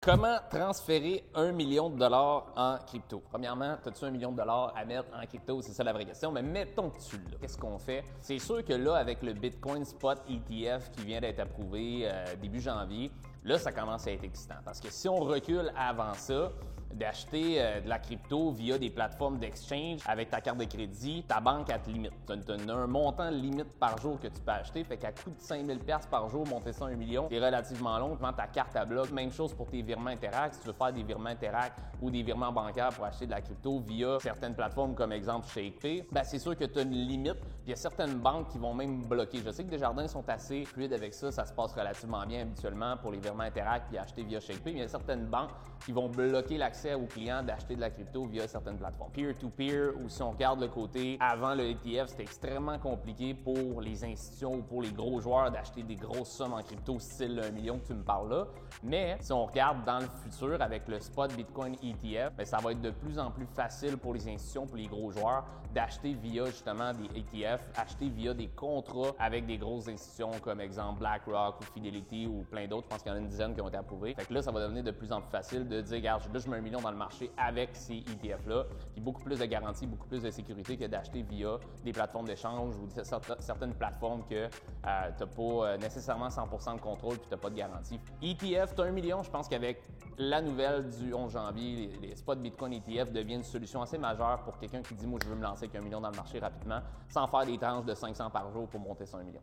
Comment transférer 1 million de dollars en crypto? Premièrement, as-tu 1 million de dollars à mettre en crypto? C'est ça la vraie question. Mais mettons que tu l'as. Qu'est-ce qu'on fait? C'est sûr que là, avec le Bitcoin Spot ETF qui vient d'être approuvé début janvier, là, ça commence à être excitant. Parce que si on recule avant ça, d'acheter de la crypto via des plateformes d'exchange avec ta carte de crédit, ta banque, elle te limite. Tu as un montant limite par jour que tu peux acheter. Fait qu'à coût de 5 000 $ par jour, monter ça à 1 million, c'est relativement long. Quand ta carte à bloc, même chose pour tes virements Interact. Si tu veux faire des virements Interact ou des virements bancaires pour acheter de la crypto via certaines plateformes comme exemple ShakePay, ben c'est sûr que tu as une limite. Puis il y a certaines banques qui vont même bloquer. Je sais que Desjardins sont assez fluides avec ça. Ça se passe relativement bien habituellement pour les virements Interact puis acheter via ShakePay. Mais il y a certaines banques qui vont bloquer l'accès aux clients d'acheter de la crypto via certaines plateformes. Peer-to-peer, ou si on regarde le côté avant le ETF, c'était extrêmement compliqué pour les institutions ou pour les gros joueurs d'acheter des grosses sommes en crypto, style 1 million que tu me parles là. Mais si on regarde dans le futur avec le spot Bitcoin ETF, bien, ça va être de plus en plus facile pour les institutions, pour les gros joueurs, d'acheter via justement des ETF, acheter via des contrats avec des grosses institutions comme exemple BlackRock ou Fidelity ou plein d'autres. Je pense qu'il y en a une dizaine qui ont été approuvés. Fait que là, ça va devenir de plus en plus facile de dire, regarde, là, je mets 1 million dans le marché avec ces ETF-là, puis beaucoup plus de garanties, beaucoup plus de sécurité que d'acheter via des plateformes d'échange ou certaines plateformes que tu n'as pas nécessairement 100% de contrôle puis tu n'as pas de garantie. ETF, tu as 1 million, je pense qu'avec la nouvelle du 11 janvier, les spots Bitcoin ETF deviennent une solution assez majeure pour quelqu'un qui dit « moi, je veux me lancer avec 1 million dans le marché rapidement » sans faire des tranches de 500 par jour pour monter sur 1 million.